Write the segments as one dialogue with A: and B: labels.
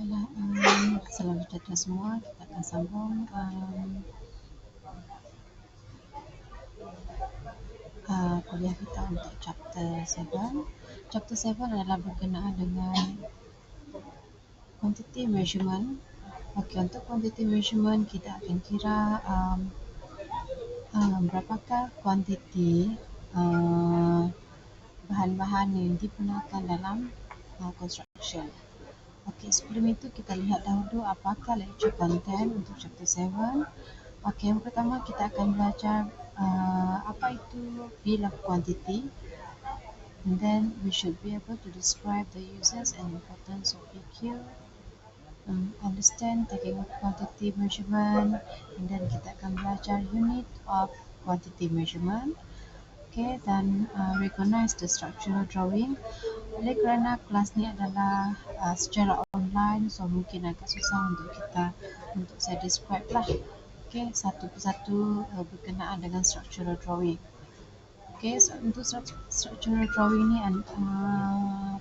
A: Okeylah, selamat sejahtera semua. Kita akan sambung kuliah kita untuk chapter 7. Chapter 7 adalah berkenaan dengan quantity measurement. Okey, untuk quantity measurement kita akan kira berapakah kuantiti bahan-bahan yang digunakan dalam construction. Okey, sebelum itu kita lihat dahulu apakah lecture content untuk chapter 7. Okey, yang pertama kita akan belajar apa itu bill of quantity, and then we should be able to describe the uses and importance of BQ, understand taking of quantity measurement, and then kita akan belajar unit of quantity measurement. Okay, dan recognize the structural drawing. Oleh kerana kelas ni adalah secara online, so mungkin agak susah untuk saya describe lah. Okay, satu persatu berkenaan dengan structural drawing. Okay, so untuk structural drawing ni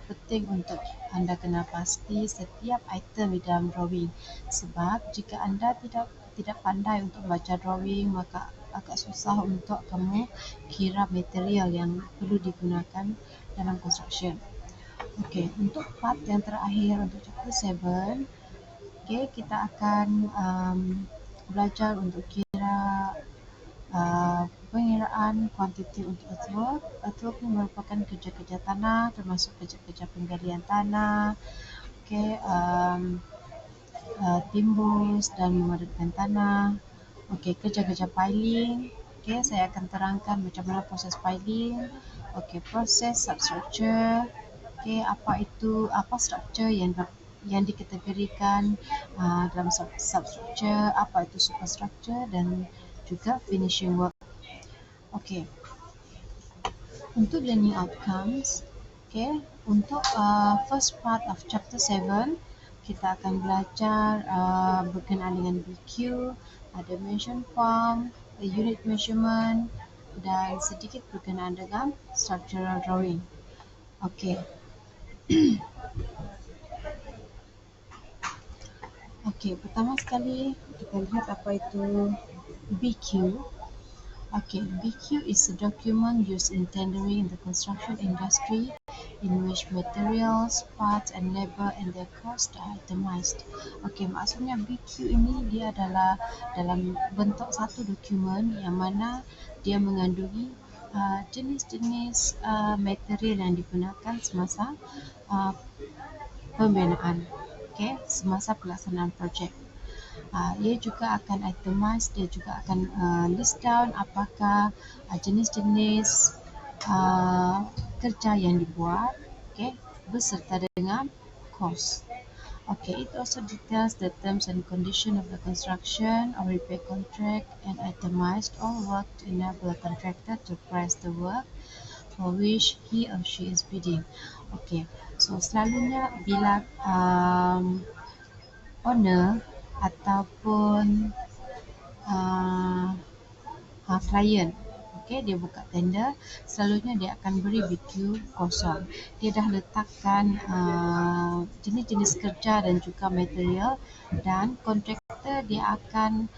A: penting untuk anda kena pasti setiap item di dalam drawing. Sebab jika anda tidak pandai untuk membaca drawing, maka agak susah untuk kamu kira material yang perlu digunakan dalam construction. Okey, untuk part yang terakhir untuk chapter 7, okay, kita akan belajar untuk kira pengiraan kuantiti untuk earthwork. Earthwork ini merupakan kerja-kerja tanah, termasuk kerja-kerja penggalian tanah, okay, timbus dan memadatkan tanah. Okey, kerja-kerja piling. Okey, saya akan terangkan macam mana proses piling. Okey, proses substructure. Okey, apa struktur yang dikategorikan dalam substructure, apa itu superstructure, dan juga finishing work. Okey, untuk learning outcomes, okey, untuk first part of chapter 7, kita akan belajar berkenaan dengan BQ, dimension form, unit measurement, dan sedikit berkenaan dengan structural drawing. Okey. Okey, pertama sekali kita lihat apa itu BQ. Okay, BQ is a document used in tendering in the construction industry in which materials, parts and labor and their cost are itemized. Okay, maksudnya BQ ini dia adalah dalam bentuk satu dokumen yang mana dia mengandungi jenis-jenis material yang digunakan semasa pembinaan, okay, semasa pelaksanaan projek. Ia juga akan itemize, dia juga akan list down apakah jenis-jenis kerja yang dibuat, okay, beserta dengan cost. Okay, it also details the terms and condition of the construction or repair contract and itemized all work to enable a contractor to price the work for which he or she is bidding. Okay, so selalunya bila owner ataupun klien, okay, dia buka tender, selalunya dia akan beri BQ kosong. Dia dah letakkan jenis-jenis kerja dan juga material, dan kontraktor dia akan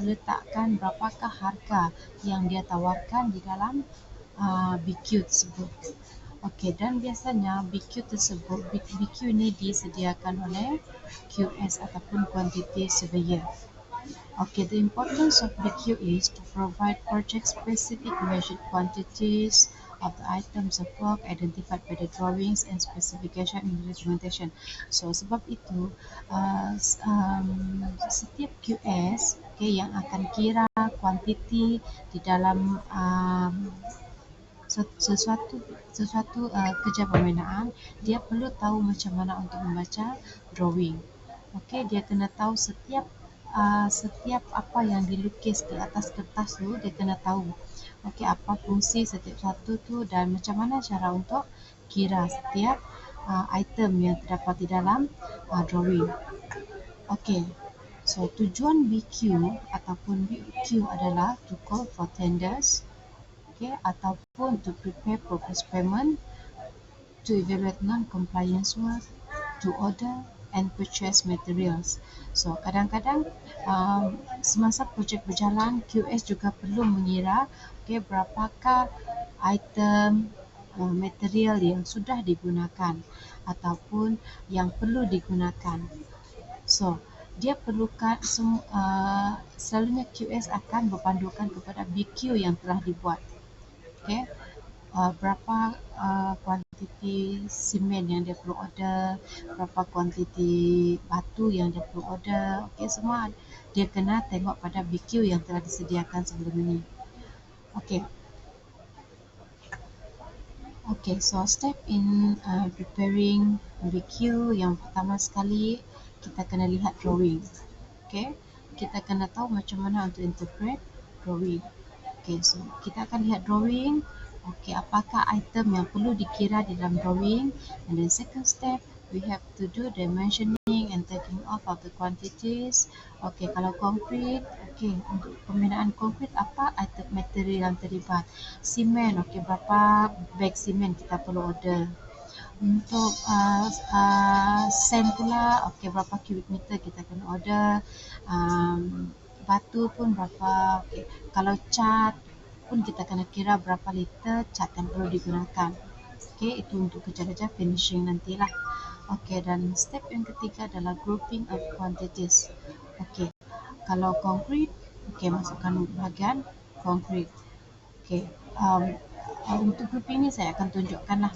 A: letakkan berapakah harga yang dia tawarkan di dalam BQ tersebut. Okey, dan biasanya BQ ini disediakan oleh QS ataupun quantity surveyor. Okay, the importance of BQ is to provide project-specific measured quantities of the items of work identified by the drawings and specification in the documentation. So, sebab itu setiap QS, okay, yang akan kira kuantiti di dalam sesuatu kerja pembinaan, dia perlu tahu macam mana untuk membaca drawing. Okey, dia kena tahu setiap apa yang dilukis di atas kertas tu, dia kena tahu. Okey, apa fungsi setiap satu tu dan macam mana cara untuk kira setiap item yang terdapat di dalam drawing. Okey. So, tujuan BQ ataupun BQ adalah to call for tenders, okay, ataupun to prepare progress payment, to evaluate non-compliance work, to order and purchase materials. So kadang-kadang semasa projek berjalan, QS juga perlu mengira berapakah item material yang sudah digunakan ataupun yang perlu digunakan. So dia perlukan selalunya QS akan berpandukan kepada BQ yang telah dibuat. Okay. Berapa kuantiti simen yang dia perlu order, berapa kuantiti batu yang dia perlu order. Okay, semua dia kena tengok pada BQ yang telah disediakan sebelum ini. Okay. Okay, so step in preparing BQ, yang pertama sekali kita kena lihat drawing. Okay, kita kena tahu macam mana untuk interpret drawing. Okay, so kita akan lihat drawing. Okay, apakah item yang perlu dikira di dalam drawing, and then second step we have to do dimensioning and taking off of the quantities. Okay, kalau konkrit, okay, untuk pembinaan konkrit apa item material yang terlibat? Simen, okay, berapa bag simen kita perlu order. Untuk sand pula, okay, berapa cubic meter kita kena order. Batu pun berapa. Okay. Kalau cat pun kita kena kira berapa liter cat yang perlu digunakan. Okay, itu untuk kerja-kerja finishing nantilah. Okay, dan step yang ketiga adalah grouping of quantities. Okay, kalau concrete, okay, masukkan bahagian concrete. Okay, untuk grouping ni saya akan tunjukkan lah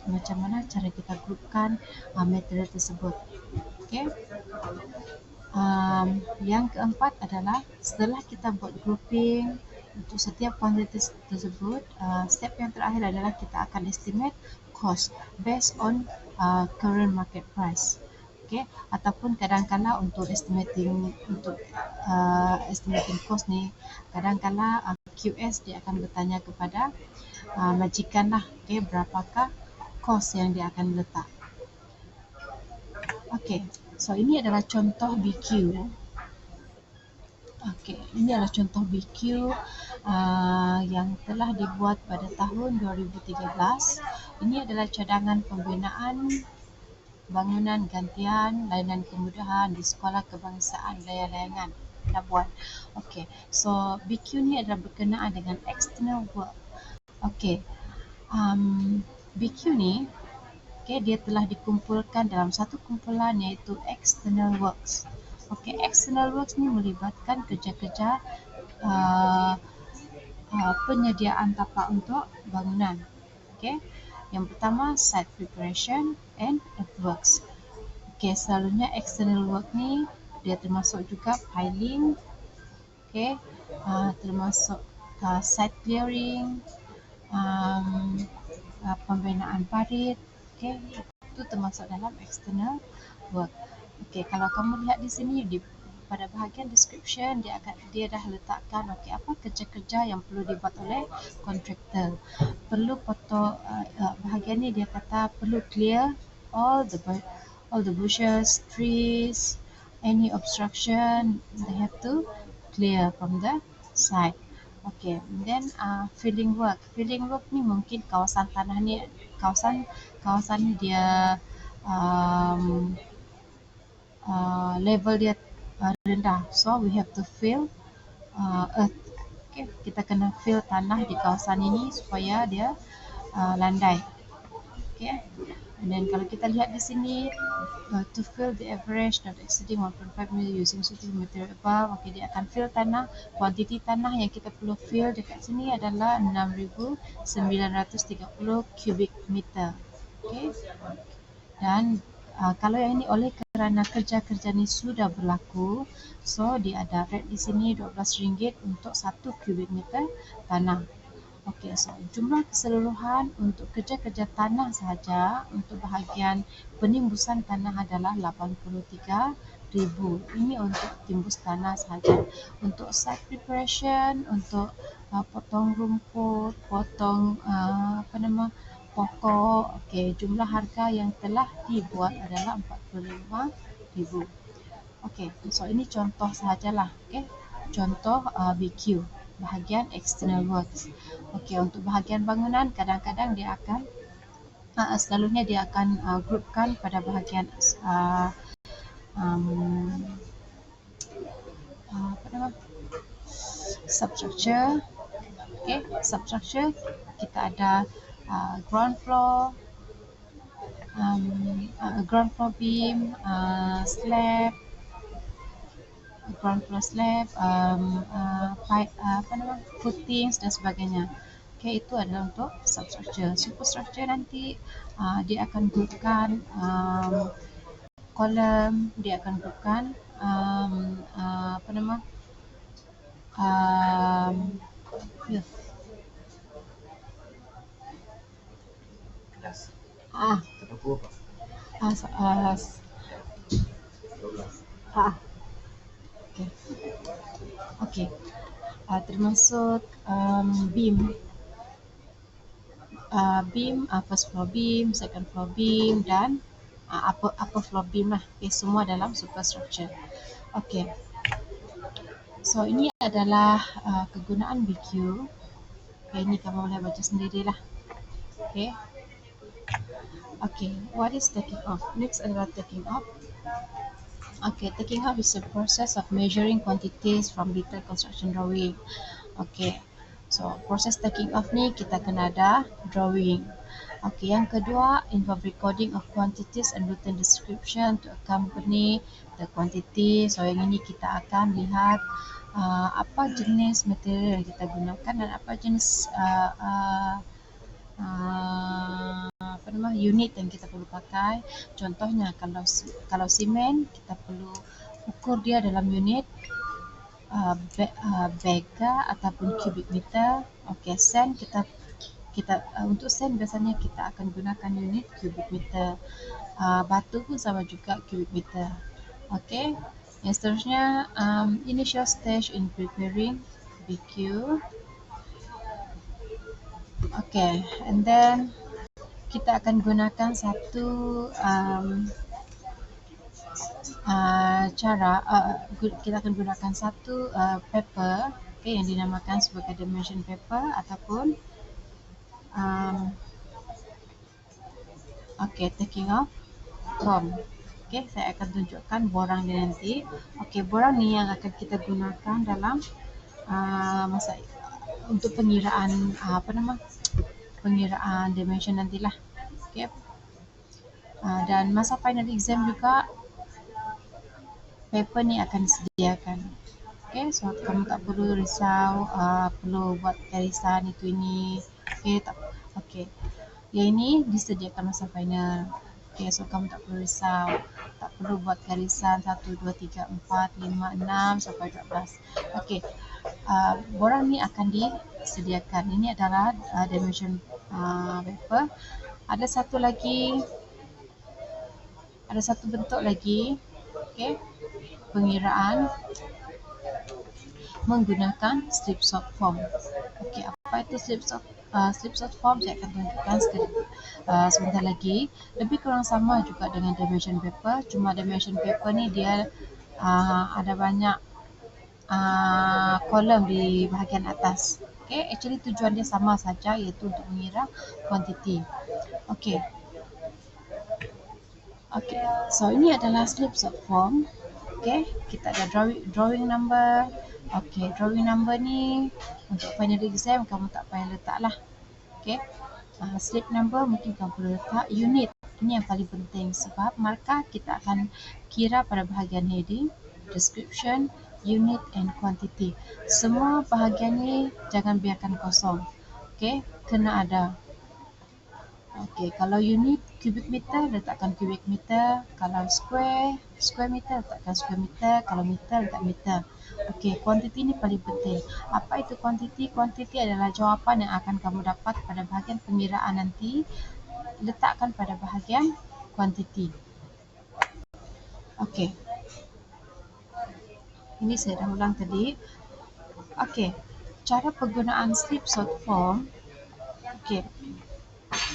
A: macam mana cara kita groupkan material tersebut. Okay. Yang keempat adalah setelah kita buat grouping untuk setiap kuantitas tersebut, step yang terakhir adalah kita akan estimate cost based on current market price. Okay, ataupun kadang-kala untuk estimating cost ni, kadang-kala QS dia akan bertanya kepada majikan lah, okay, berapakah cost yang dia akan letak. Okay, so ini adalah contoh BQ. Okay, ini adalah contoh BQ yang telah dibuat pada tahun 2013. Ini adalah cadangan pembinaan bangunan gantian layanan kemudahan di Sekolah Kebangsaan Layan-Layangan, Labuan. Okay, so BQ ni adalah berkenaan dengan external work. Okay, BQ ni, okay, dia telah dikumpulkan dalam satu kumpulan iaitu external works. Okay, external works ni melibatkan kerja-kerja penyediaan tapak untuk bangunan. Okay, yang pertama site preparation and earthworks. Okay, selalunya external work ni dia termasuk juga piling, okay, termasuk site clearing, pembinaan parit, okay, itu termasuk dalam external work. Okay, kalau kamu lihat di sini pada bahagian description dia dah letakkan okay, apa kerja-kerja yang perlu dibuat oleh kontraktor. Perlu bahagian ni dia kata perlu clear all the bushes, trees, any obstruction they have to clear from the site. Okay, then filling work. Filling work ni mungkin kawasan ni dia level dia rendah. So we have to fill earth. Okay, kita kena fill tanah di kawasan ini supaya dia landai. Okay. And then kalau kita lihat di sini, to fill the average not exceeding 1.5 million using suitable material above, okay, dia akan fill tanah. Kuantiti tanah yang kita perlu fill dekat sini adalah 6,930 cubic meter. Okay. Dan kalau yang ini oleh kerana kerja-kerja ni sudah berlaku, so dia ada rate di sini RM12 untuk 1 cubic meter tanah. Okey, so jumlah keseluruhan untuk kerja-kerja tanah sahaja untuk bahagian penimbusan tanah adalah 83,000. Ini untuk timbus tanah sahaja. Untuk site preparation, untuk potong rumput, potong pokok, okey, jumlah harga yang telah dibuat adalah 45,000. Okey, so ini contoh sahajalah, okey. Contoh BQ. Bahagian external works. Okey, untuk bahagian bangunan kadang-kadang dia akan selalunya dia akan groupkan pada bahagian um, apa nama, substructure. Okay, substructure kita ada ground floor, ground floor beam, slab, ground floor slab, apa nama, footings dan sebagainya. Okay, itu adalah untuk substructure. Superstructure nanti dia akan group-kan kolom, dia akan group-kan apa nama, yes. Ah, ah, ah, ah, okay. Okay. Termasuk beam, first floor beam, second floor beam dan upper floor beam lah. Okay, semua dalam superstructure. Okay. So ini adalah kegunaan BQ. Okay, ini kamu boleh baca sendirilah. Okay. Okay, what is taking off? Next adalah taking off. Okay, taking off is a process of measuring quantities from detailed construction drawing. Okay, so proses taking off ni kita kena ada drawing. Okay, yang kedua, involve recording of quantities and written description to accompany the quantity. So yang ini kita akan lihat apa jenis material yang kita gunakan dan apa jenis apa nama, unit yang kita perlu pakai. Contohnya kalau simen kita perlu ukur dia dalam unit bega ataupun cubic meter. Okay, sand kita untuk sand biasanya kita akan gunakan unit cubic meter. Batu pun sama juga cubic meter. Okay, yang seterusnya initial stage in preparing BQ. Okay, and then kita akan gunakan satu kita akan gunakan satu paper, okay, yang dinamakan sebagai dimension paper ataupun okay, taking off form. Okay, saya akan tunjukkan borang dia nanti. Okay, borang ni yang akan kita gunakan dalam masa untuk pengiraan pengiraan dimension nantilah. Okay. Dan masa final exam juga paper ni akan disediakan. Okay, so kamu tak perlu risau perlu buat garisan itu ini. Okay, tak. Okay, yang ini disediakan masa final. Okay, so kamu tak perlu risau, tak perlu buat garisan 1, 2, 3, 4, 5, 6 sampai 12. Okay, borang ni akan disediakan. Ini adalah dimension paper. Ada satu bentuk lagi, okay, pengiraan menggunakan slipshod form. Okay, apa itu slipshod form? Saya akan tunjukkan sebentar lagi. Lebih kurang sama juga dengan dimension paper, cuma dimension paper ni dia ada banyak kolom di bahagian atas. Okay, actually tujuan dia sama saja, iaitu untuk mengira kuantiti. Okay. Okay, so ini adalah slipshod form. Okay, kita ada drawing number. Okay, drawing number ni untuk final exam kamu tak payah letak lah. Okay, slip number mungkin kamu perlu letak. Unit, ini yang paling penting sebab markah kita akan kira pada bahagian heading, description, unit and quantity. Semua bahagian ni jangan biarkan kosong. Okay, kena ada. Okay, kalau unit cubic meter letakkan cubic meter, kalau square meter letakkan square meter, kalau meter letak meter. Okay, kuantiti ni paling penting. Apa itu kuantiti? Kuantiti adalah jawapan yang akan kamu dapat pada bahagian pengiraan nanti. Letakkan pada bahagian kuantiti. Okay, ini saya dah ulang tadi. Okay, cara penggunaan slipshod form. Okay,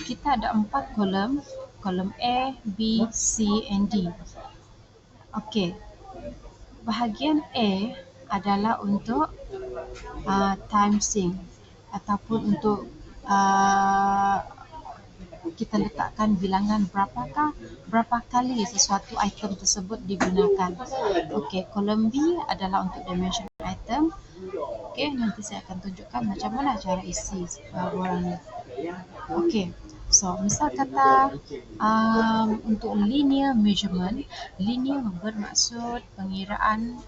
A: kita ada 4 kolom A, B, C and D. Okey. Bahagian A adalah untuk time sync ataupun untuk kita letakkan bilangan berapa kali sesuatu item tersebut digunakan. Okey, kolom B adalah untuk dimension item. Okey, nanti saya akan tunjukkan macam mana cara isi borang ni. Okey, so misal kata untuk linear measurement, linear bermaksud pengiraan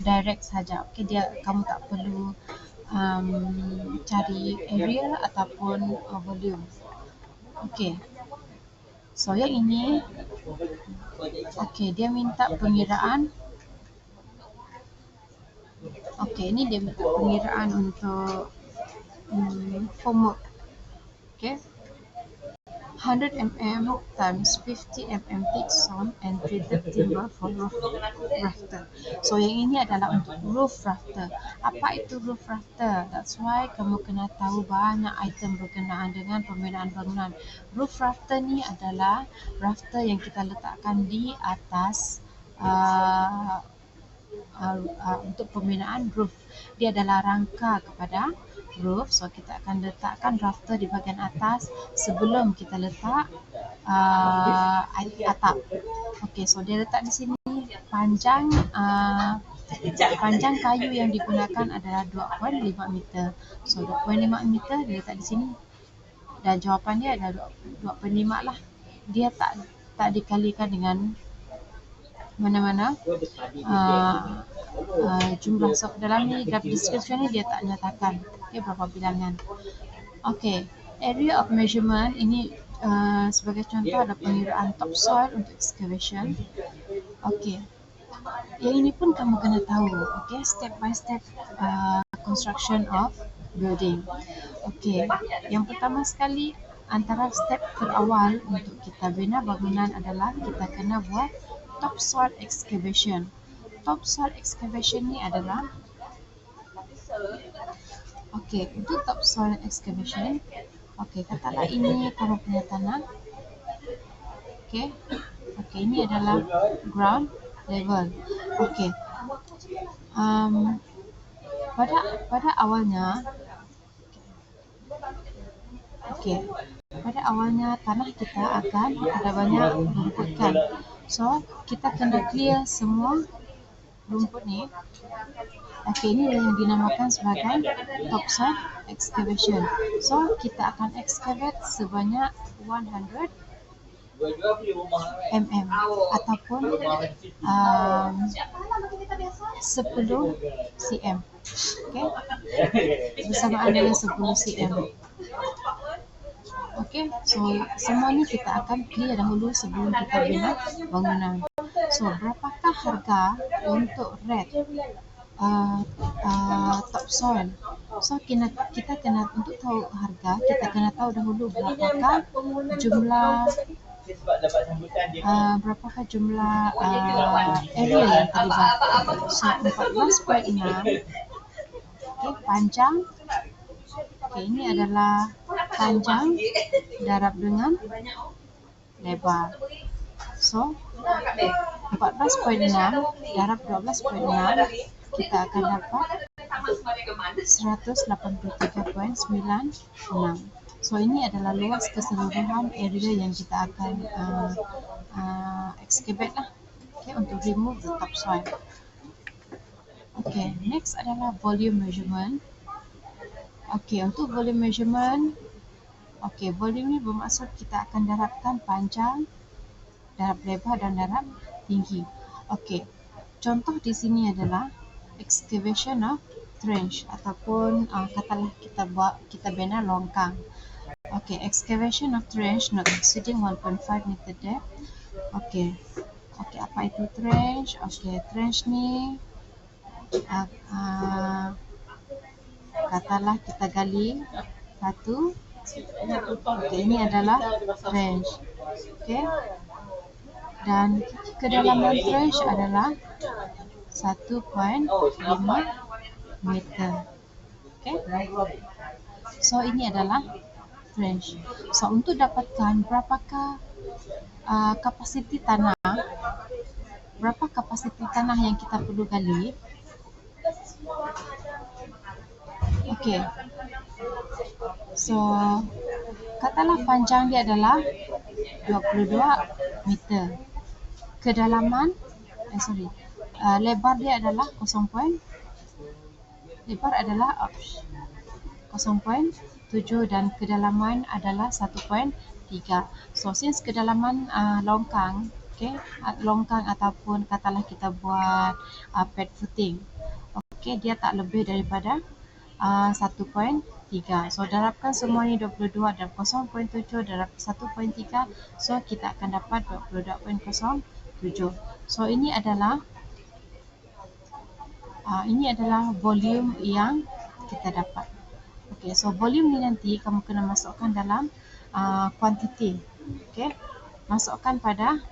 A: direct saja. Okey, kamu tak perlu cari area ataupun volume. Okey, so yang ini, okey, dia minta pengiraan. Okey, ini dia minta pengiraan untuk homework. Okey, 100 mm times 50 mm thick stone and treated timber for roof rafter. So yang ini adalah untuk roof rafter. Apa itu roof rafter? That's why kamu kena tahu banyak item berkenaan dengan pembinaan bangunan. Roof rafter ni adalah rafter yang kita letakkan di atas untuk pembinaan roof. Dia adalah rangka kepada roof. So kita akan letakkan rafter di bahagian atas sebelum kita letak atap. Okey, so dia letak di sini. Panjang kayu yang digunakan adalah 2.5 meter. So 2.5 meter dia letak di sini. Dan jawapan dia adalah 2.5 lah. Dia tak dikalikan dengan mana-mana jumlah. So dalam ni graph description ni dia tak nyatakan berapa bilangan. Okey, area of measurement ini sebagai contoh ada pengiraan topsoil untuk excavation. Okey, yang ini pun kamu kena tahu. Okey, step by step construction of building. Okey, yang pertama sekali antara step terawal untuk kita bina bangunan adalah kita kena buat topsoil excavation. Topsoil excavation ni adalah untuk topsoil excavation. Katalah ini kamu punya tanah. Ini adalah ground level. Pada awalnya tanah kita akan ada banyak rumputan. So kita kena clear semua rumput ni. Ini yang dinamakan sebagai topsoil excavation. So kita akan excavate sebanyak 100 mm ataupun 10 cm. Bersamaan dengan 10 cm. So semua ni kita akan clear dahulu sebelum kita bina bangunan. So berapakah harga untuk red topsoil? So kita kena untuk tahu harga, kita kena tahu dahulu berapakah jumlah area yang terlibat. So 14.6 panjang. Ini adalah panjang darab dengan lebar. So 14.6 darab 12.6 kita akan dapat 183.96. So ini adalah luas keseluruhan area yang kita akan excavate lah, untuk remove the topsoil. Next adalah volume measurement. Untuk volume measurement, volume ni bermaksud kita akan darabkan panjang, darab lebar dan darab tinggi. Contoh di sini adalah excavation of trench ataupun katalah kita bina longkang. Excavation of trench not exceeding 1.5 meter depth. Apa itu trench? Trench ni katalah kita gali batu. Ini adalah trench. Dan kedalaman trench adalah 1.5 meter. So ini adalah trench. So untuk dapatkan berapakah kapasiti tanah, yang kita perlu gali. So katalah panjang dia adalah 22 meter. Kedalaman, lebar dia adalah 0.7 dan kedalaman adalah 1.3. So since kedalaman longkang, longkang ataupun katalah kita buat pad footing, dia tak lebih daripada 1.3. So darabkan semua ni 22 dan 0.7 darab 1.3. So kita akan dapat 22.07. So ini adalah volume yang kita dapat. Okey, so volume ni nanti kamu kena masukkan dalam quantity. Okey, masukkan pada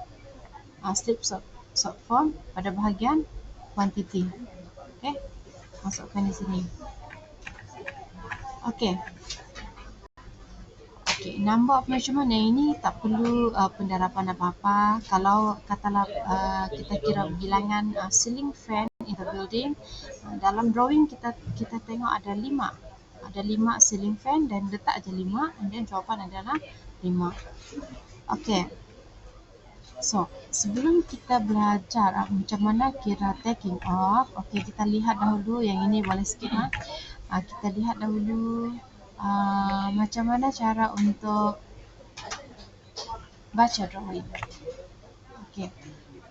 A: slip short form pada bahagian quantity. Okey, masukkan di sini. Okey, number of measurement yang ini tak perlu pendarapan apa-apa. Kalau katalah kita kira bilangan ceiling fan in the building, dalam drawing kita tengok ada 5 ceiling fan dan letak aja 5 and then jawapan adalah 5. Okey. So, sebelum kita belajar macam mana kira taking off, kita lihat dahulu yang ini boleh skip kita lihat dahulu macam mana cara untuk baca drawing. Okey.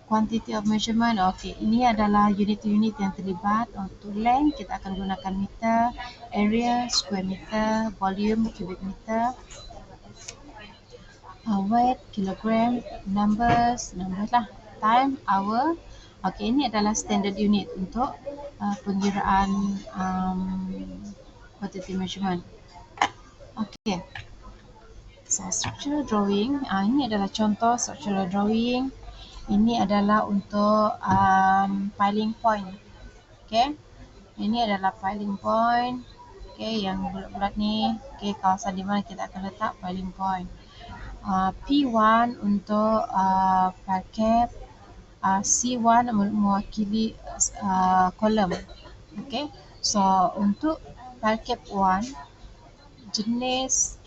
A: Quantity of measurement. Okey, ini adalah unit-unit yang terlibat. Untuk length kita akan gunakan meter, area square meter, volume cubic meter, weight kilogram, numbers lah, time, hour. Okey, ini adalah standard unit untuk pengiraan quantity measurement. Okey. So, structural drawing, ini adalah contoh structural drawing. Ini adalah untuk piling point. Okey. Ini adalah piling point. Okey, yang bulat-bulat ni, kawasan di mana kita akan letak piling point. P1 untuk parket, C1 mewakili kolom. Okey. So, untuk parket 1 jenis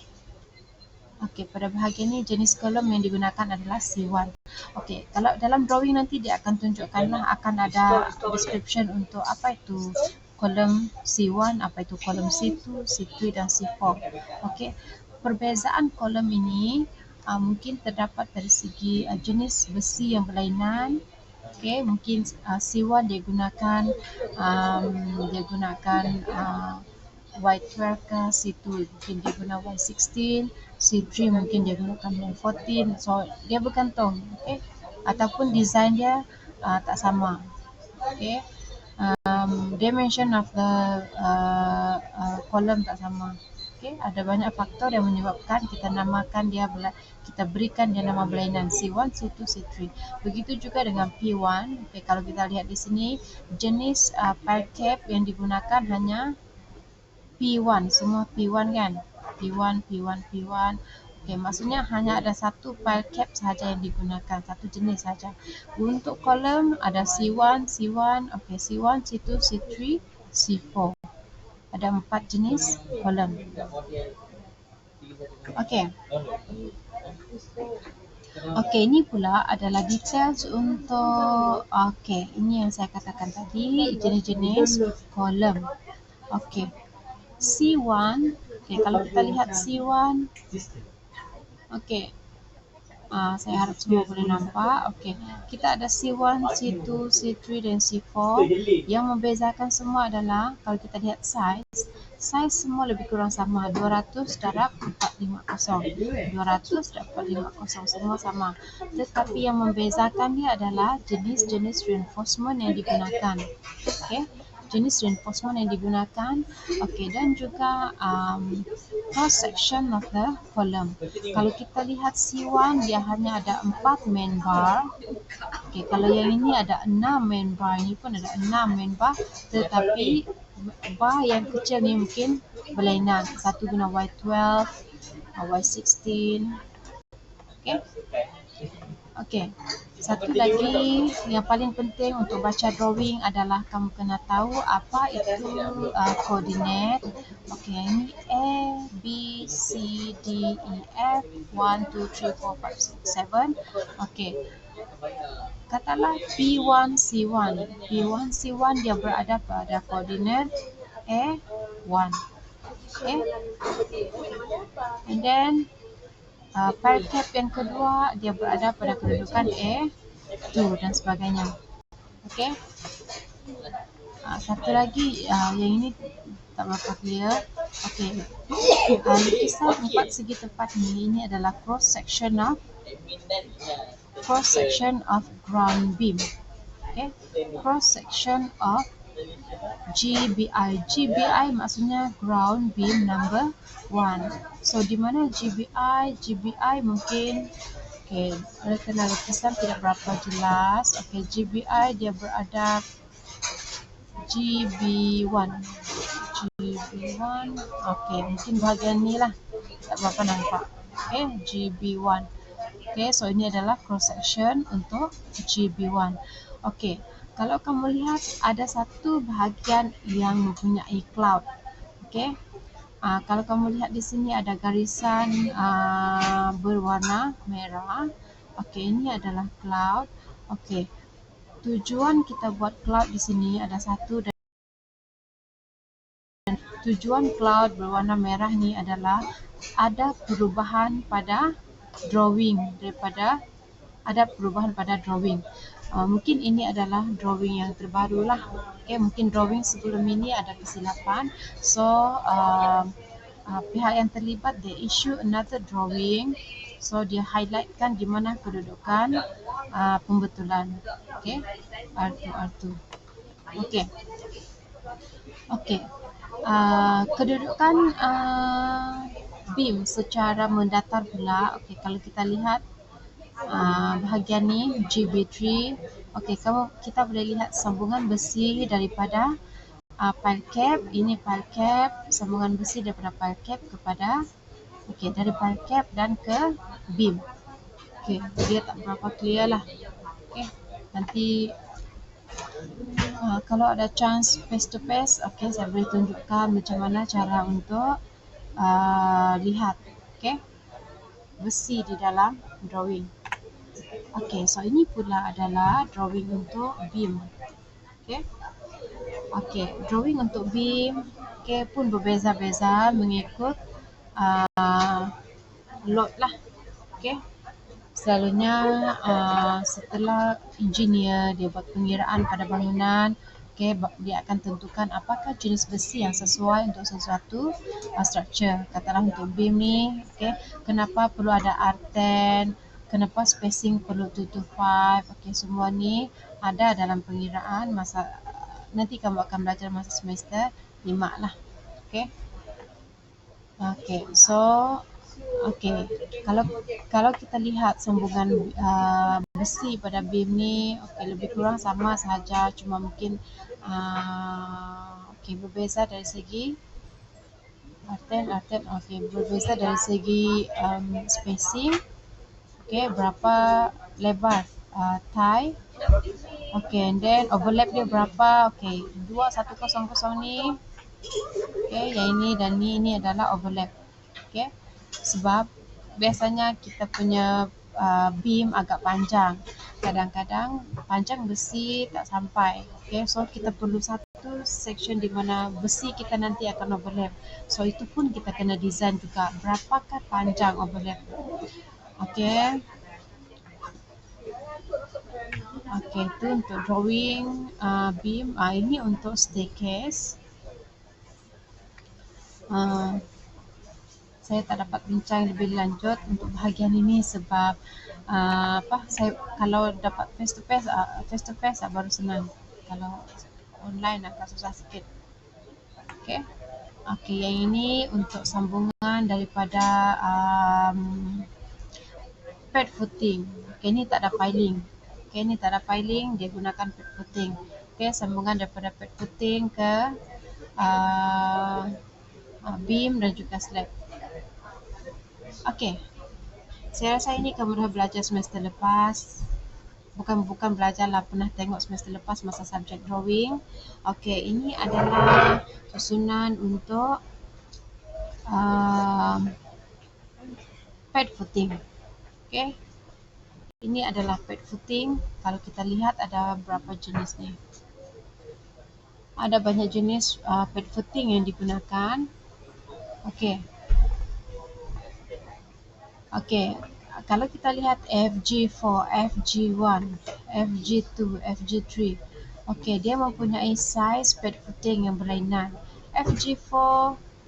A: pada bahagian ni jenis kolom yang digunakan adalah C1. Okey, kalau dalam drawing nanti dia akan tunjukkanlah akan ada description untuk apa itu kolom C1, apa itu kolom C2, C3 dan C4. Okey, perbezaan kolom ini mungkin terdapat dari segi jenis besi yang berlainan. Okey, mungkin C1 dia gunakan Y12 ke, C2 mungkin dia guna Y16, C3 mungkin dia gunakan Y14. So dia bergantung, ataupun design dia tak sama. Dimension of the column tak sama. Ada banyak faktor yang menyebabkan kita namakan dia, kita berikan dia nama berlainan C1, C2, C3. Begitu juga dengan P1. Kalau kita lihat di sini jenis pile cap yang digunakan hanya P1, semua P1 kan? P1. Maksudnya hanya ada satu pile cap sahaja yang digunakan, satu jenis saja. Untuk kolom ada C1, C1, C2, C3, C4. Ada 4 jenis kolom. Ini pula adalah details untuk ini yang saya katakan tadi, jenis-jenis kolom. C1, kalau kita lihat C1, saya harap semua boleh nampak. Kita ada C1, C2, C3 dan C4. Yang membezakan semua adalah kalau kita lihat size semua lebih kurang sama, 200 darab 450. 200 darab 450 semua sama. Tetapi yang membezakan dia adalah jenis-jenis reinforcement yang digunakan. Jenis reinforcement yang digunakan, dan juga cross section of the column. Kalau kita lihat C1 dia hanya ada 4 main bar. Kalau yang ini ada 6 main bar, ini pun ada 6 main bar, tetapi bar yang kecil ni mungkin berlainan. Satu guna Y12, Y16. Okey, satu lagi yang paling penting untuk baca drawing adalah kamu kena tahu apa itu koordinat. Okey, yang ini A, B, C, D, E, F, 1, 2, 3, 4, 5, 6, 7. Okey, katalah P1, C1. P1, C1 dia berada pada koordinat A1. Okay, and then file cap yang kedua dia berada pada kedudukan A2 dan sebagainya. Okey. Satu lagi yang ini tak berapa clear. Okey. Lukisan 4 segi tepat ini adalah cross section of ground beam. Okay, cross section of GBI. GBI maksudnya ground beam number 1. So di mana GBI? GBI mungkin kerana lukisan tidak berapa jelas. GBI dia berada GB1. GB1. Mungkin bahagian ni lah. Tak berapa nampak. GB1. So ini adalah cross section untuk GB1. Kalau kamu lihat ada satu bahagian yang mempunyai cloud. Kalau kamu lihat di sini ada garisan berwarna merah. Ini adalah cloud. Tujuan kita buat cloud di sini ada satu, dan tujuan cloud berwarna merah ni adalah ada perubahan pada drawing mungkin ini adalah drawing yang terbaru lah. Mungkin drawing sebelum ini ada kesilapan. So pihak yang terlibat dia issue another drawing. So dia highlightkan di mana kedudukan pembetulan. R2. Kedudukan beam secara mendatar pula. Kalau kita lihat bahagian ni GB3. Kita boleh lihat sambungan besi daripada pile cap. Ini pile cap, sambungan besi daripada pile cap kepada dari pile cap dan ke beam. Dia tak berapa clear lah. Nanti kalau ada chance face to face, saya boleh tunjukkan macam mana cara untuk lihat besi di dalam drawing. So ini pula adalah drawing untuk beam. Drawing untuk beam pun berbeza-beza mengikut load lah. Selalunya setelah engineer dia buat pengiraan pada bangunan, dia akan tentukan apakah jenis besi yang sesuai untuk sesuatu structure. Katalah untuk beam ni, kenapa perlu ada R10, kenapa spacing perlu 2 to 5. Semua ni ada dalam pengiraan masa nanti kamu akan belajar masa semester 5 lah. So kalau kita lihat sambungan besi pada beam ni, lebih kurang sama sahaja, cuma mungkin berbeza dari segi berbeza dari segi spacing. Berapa lebar tie. And then overlap dia berapa. 2100 ni. Yang ini dan ini adalah overlap. Sebab biasanya kita punya beam agak panjang. Kadang-kadang panjang besi tak sampai. So kita perlu satu section di mana besi kita nanti akan overlap. So itu pun kita kena design juga. Berapakah panjang overlap? Itu untuk drawing beam. Ini untuk staircase. Saya tak dapat bincang lebih lanjut untuk bahagian ini sebab saya kalau dapat face to face baru senang. Kalau online agak susah sikit. Yang ini untuk sambungan daripada pad footing. Ini tak ada piling. Dia gunakan pad footing. Sambungan daripada pad footing ke beam dan juga slab. Saya rasa ini kamu dah belajar semester lepas. Bukan belajar lah, pernah tengok semester lepas masa subjek drawing. Okey, ini adalah susunan untuk pad footing. Okey, ini adalah pad footing. Kalau kita lihat ada berapa jenis ni. Ada banyak jenis pad footing yang digunakan. Okey. Okey, kalau kita lihat FG4, FG1, FG2, FG3. Okey, dia mempunyai saiz pad footing yang berlainan. FG4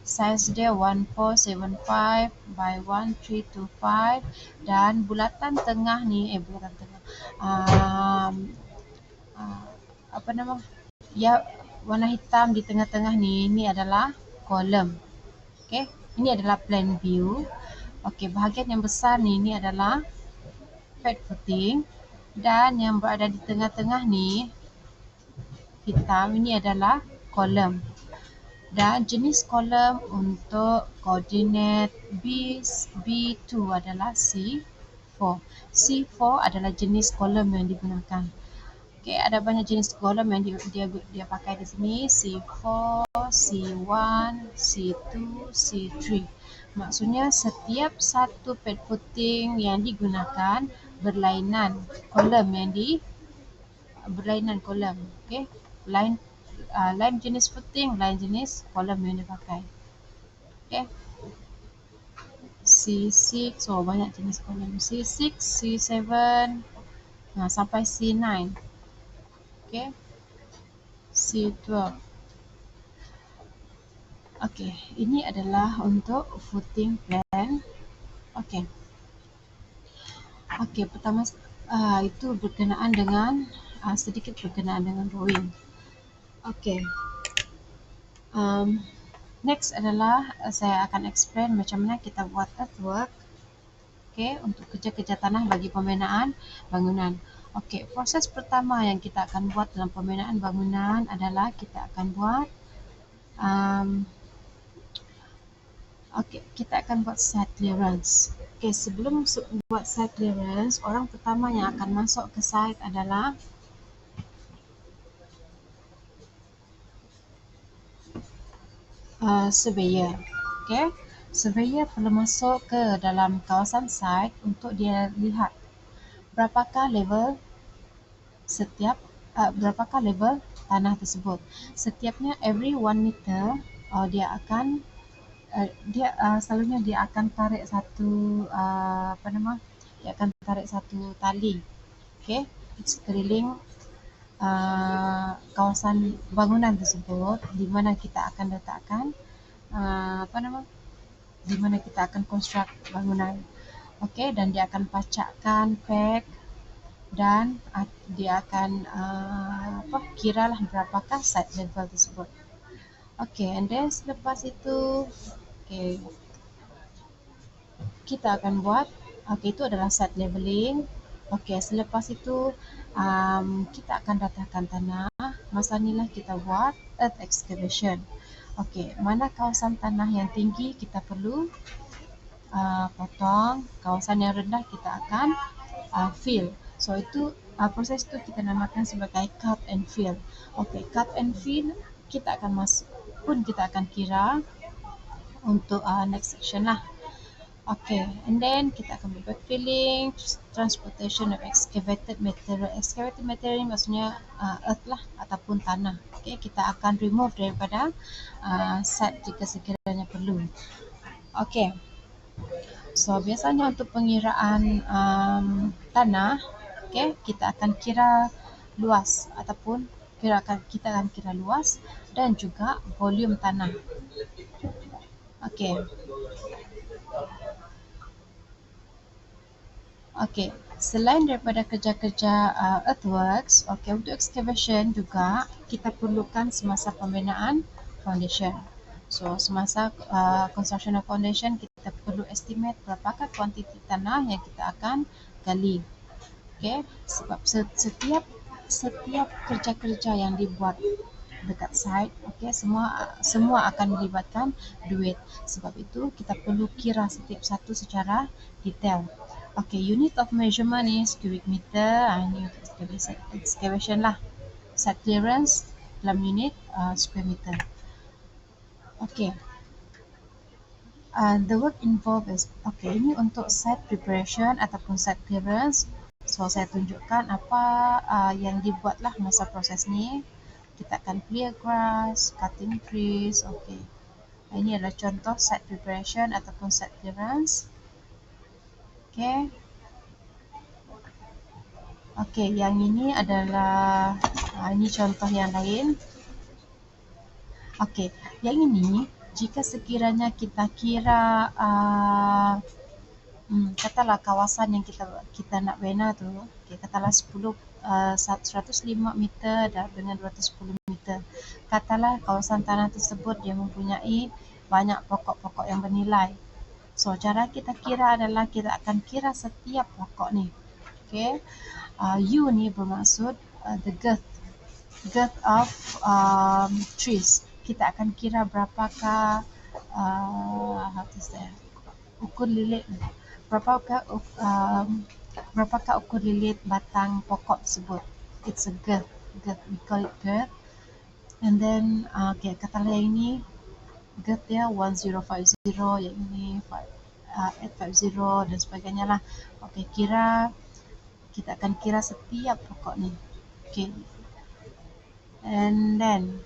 A: saiz dia 1475 by 1325 dan bulatan tengah ni bulatan tengah. Apa nama? Ya, warna hitam di tengah-tengah ni adalah kolom. Okey, ini adalah plan view. Okey, bahagian yang besar ni adalah pad footing dan yang berada di tengah-tengah ni hitam ini adalah kolom. Dan jenis kolom untuk koordinat B2 adalah C4. C4 adalah jenis kolom yang digunakan. Okey, ada banyak jenis kolom yang dia pakai di sini. C4, C1, C2, C3. Maksudnya setiap satu pad footing yang digunakan berlainan kolom berlainan kolom. Okey, lain jenis footing, lain jenis kolom yang dipakai. Okey. C6, banyak jenis kolom. C6, C7, sampai C9. Okey. C12. Okey, ini adalah untuk footing plan. Okey. Okey, pertama itu berkenaan dengan sedikit berkenaan dengan drawing. Okey. Next adalah saya akan explain macam mana kita buat earthwork. Okey, untuk kerja-kerja tanah bagi pembinaan bangunan. Okey, proses pertama yang kita akan buat dalam pembinaan bangunan adalah kita akan buat kita akan buat site clearance. Okey, sebelum buat site clearance, orang pertama yang akan masuk ke site adalah surveyor. Okey, surveyor perlu masuk ke dalam kawasan site untuk dia lihat berapakah level tanah tersebut. Setiapnya every 1 meter dia akan selalunya dia akan tarik satu dia akan tarik satu tali. Okey, sekeliling kawasan bangunan tersebut di mana kita akan letakkan di mana kita akan construct bangunan. Okey, dan dia akan pacakkan peg dan dia akan kiralah berapakah site level tersebut. Okey, and then selepas itu kita akan buat itu adalah site leveling. Okey, selepas itu kita akan ratakan tanah. Masa inilah kita buat earth excavation. Okey, mana kawasan tanah yang tinggi kita perlu potong, kawasan yang rendah kita akan fill. So itu proses itu kita namakan sebagai cut and fill. Okey, cut and fill kita akan kira untuk next section lah. Okay, and then kita akan buat backfilling, transportation of excavated material. Excavated material ni maksudnya earth lah ataupun tanah. Okay, kita akan remove daripada site jika sekiranya perlu. Okay, so biasanya untuk pengiraan tanah, okay, kita akan kira luas ataupun kita akan kira luas dan juga volume tanah. Okay. Okey, selain daripada kerja-kerja earthworks, untuk excavation juga kita perlukan semasa pembinaan foundation. So, semasa construction of foundation kita perlu estimate berapakah kuantiti tanah yang kita akan gali. Okey, sebab setiap kerja-kerja yang dibuat dekat site, semua akan melibatkan duit. Sebab itu kita perlu kira setiap satu secara detail. Okay, unit of measurement is cubic meter. Ini untuk excavation lah. Site clearance dalam unit square meter. Okay. The work involved is, okay, ini untuk site preparation ataupun site clearance. So, saya tunjukkan apa yang dibuat lah masa proses ni. Kita akan clear grass, cutting trees, okay. Ini adalah contoh site preparation ataupun site clearance. Okay. Okay, yang ini adalah, ini contoh yang lain. Okay, yang ini, jika sekiranya kita kira katalah kawasan yang kita nak bina tu, okay, katalah 105 meter dengan 210 meter. Katalah kawasan tanah tersebut dia mempunyai banyak pokok-pokok yang bernilai. So, cara kita kira adalah kita akan kira setiap pokok ni. Okay. U ni bermaksud the girth of trees. Kita akan kira berapakah ukur lilit, berapakah ukur lilit batang pokok tersebut. It's a girth, we call it girth. And then okay, katalah yang ini girth dia 1050, yang ini 850 dan sebagainya lah. Okay, kita akan kira setiap pokok ni. Okay. And then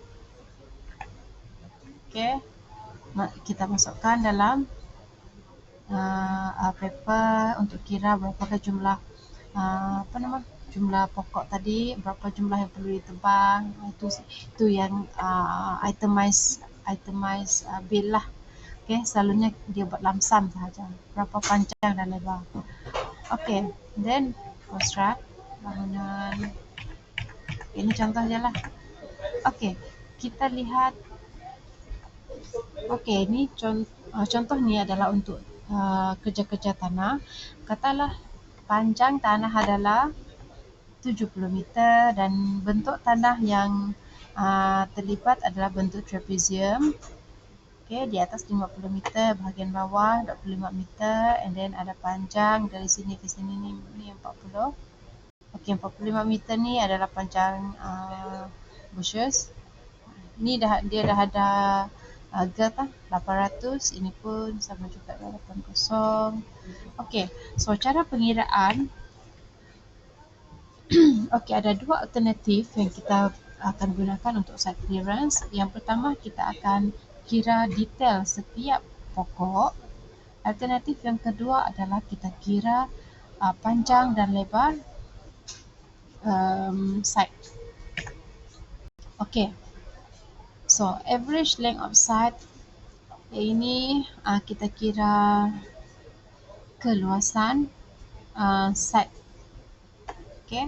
A: okay, kita masukkan dalam paper untuk kira berapa jumlah jumlah pokok tadi, berapa jumlah yang perlu ditebang. Itu yang itemize bill lah. Okay, selalunya dia buat lamsam sahaja, berapa panjang dan lebar. Okay, then construct bangunan. Ini contoh je lah. Okay, kita lihat. Okay, ini contoh ni adalah untuk kerja-kerja tanah. Katalah panjang tanah adalah 70 meter dan bentuk tanah yang terlibat adalah bentuk trapezium. Okay, di atas 50 meter, bahagian bawah 25 meter, and then ada panjang dari sini ke sini ni 40. Okay, 45 meter ni adalah panjang bushes. Ni dia dah ada girth 800, ini pun sama juga 80. Okay, so cara pengiraan. Okay, ada dua alternatif yang kita akan gunakan untuk site clearance. Yang pertama, kita akan kira detail setiap pokok. Alternatif yang kedua adalah kita kira panjang dan lebar site. Okay, so average length of site ini kita kira keluasan site. Okay,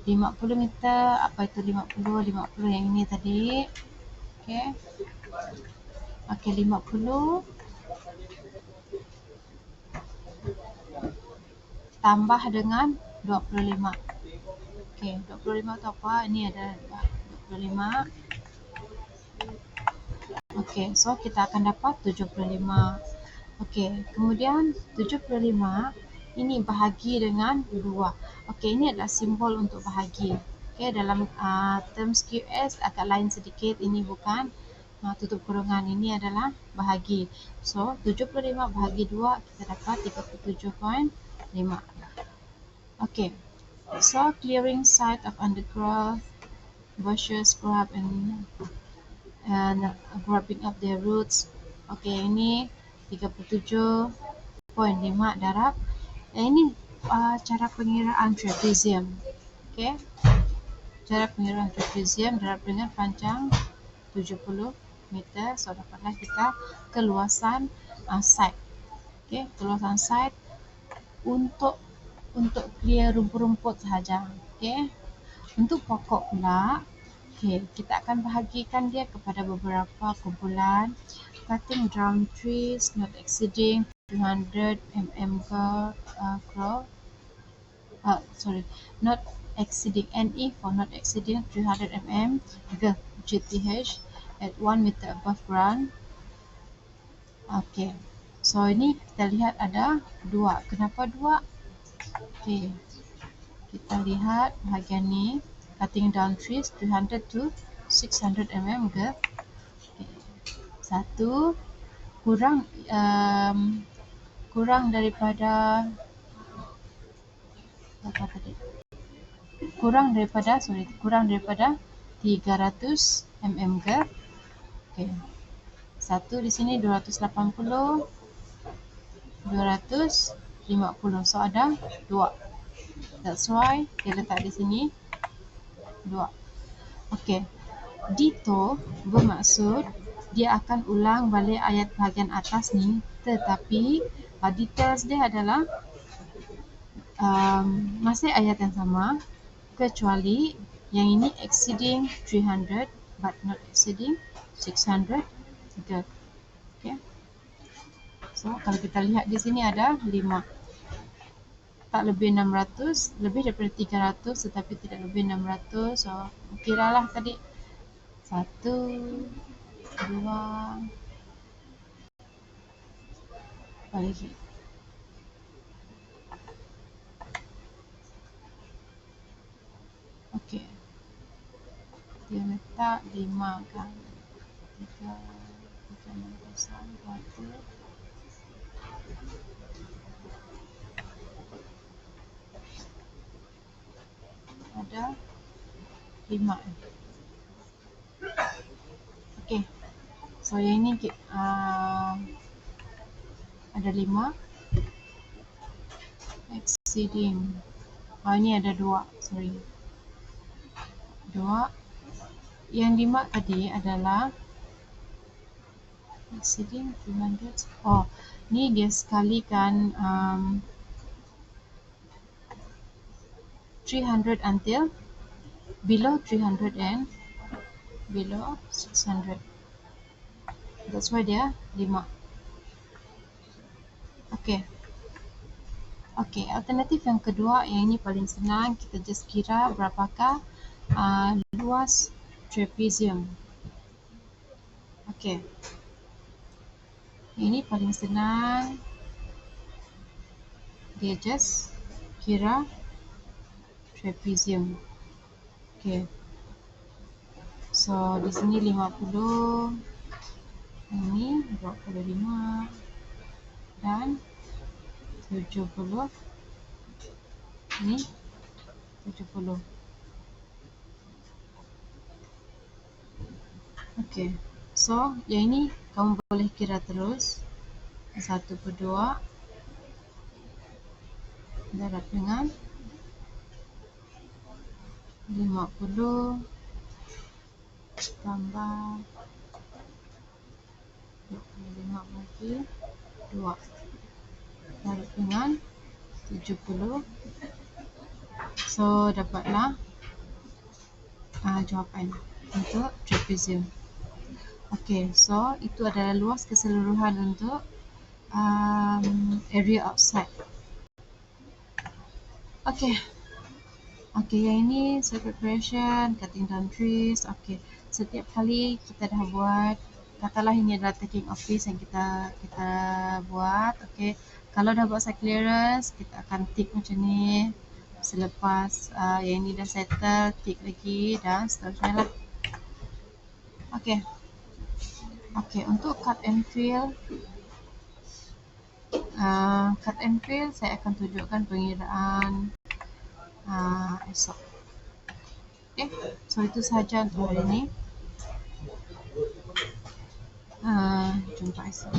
A: 50 meter, apa itu 50 yang ini tadi. Okay. Okay, 50 tambah dengan 25. Okay, 25 itu apa? Ini ada 25. Okay, so kita akan dapat 75. Okay, kemudian 75 ini bahagi dengan 2. Okay, ini adalah simbol untuk bahagi. Okay, dalam terms QS agak lain sedikit. Ini bukan tutup kurungan, ini adalah bahagi. So, 75 bahagi 2, kita dapat 37.5. Okay, so clearing site of undergrowth, bushes, scrub, and grubbing up their roots. Okay, ini 37.5 darab. Ini cara pengiraan trapezium. Okay, cara pengiraan trapezium darab dengan panjang 70 meter. So, dapatlah kita keluasan site. Okay, keluasan site untuk clear rumput-rumput sahaja. Okay, untuk pokok pula, okay, kita akan bahagikan dia kepada beberapa kumpulan. Cutting down trees not exceeding 200 mm not exceeding NE for not exceeding 300 mm GTH at 1 meter above ground. Okay, so ini kita lihat ada 2. Kenapa 2? Okey, kita lihat bahagian ni, cutting down trees 300 to 600 mm ke. Okay. Satu, kurang daripada apa tadi? Kurang daripada 300 mm ke. Okey. Satu di sini 280, 250. So ada 2. That's why dia letak di sini 2. Okey. Dito bermaksud dia akan ulang balik ayat bahagian atas ni, tetapi details dia adalah masih ayat yang sama, kecuali yang ini exceeding 300 but not exceeding 600. Okay. So kalau kita lihat di sini ada 5, tak lebih 600, lebih daripada 300 tetapi tidak lebih 600. So kiralah tadi 1, 2, apa lagi? Okey. Dia letak 5 kan. 3, 1. Ada 5. Okey. So yang ini ada 5 exceeding. Ini ada 2, sorry. 2. Yang 5 tadi adalah exceeding 300. Ni dia sekalikan 300 until below 300 and below 600. That's why dia 5. Okey. Okey, alternatif yang kedua, yang ini paling senang, kita just kira berapakah luas trapezium. Okey. Ini paling senang. Dia just kira trapezium. Okey. So di sini 50, ini 25 dan 70. Ini 70. Okey. So yang ini kamu boleh kira terus. 1/2 darab dengan 50 tambah 25 bagi 2 darab dengan 70. So dapatlah jawapan untuk trapezium. Okey, so itu adalah luas keseluruhan untuk area outside. Okey. Okey, yang ini circuit creation, cutting down trees. Okey, setiap kali kita dah buat, katalah ini adalah taking office yang kita buat. Okey, kalau dah buat site clearance, kita akan tick macam ni. Selepas yang ini dah settle, tick lagi dan seterusnya lah. Okey. Okey, untuk cut and fill, saya akan tunjukkan pengiraan esok. Okay, so itu sahaja untuk hari ini. Jumpa esok.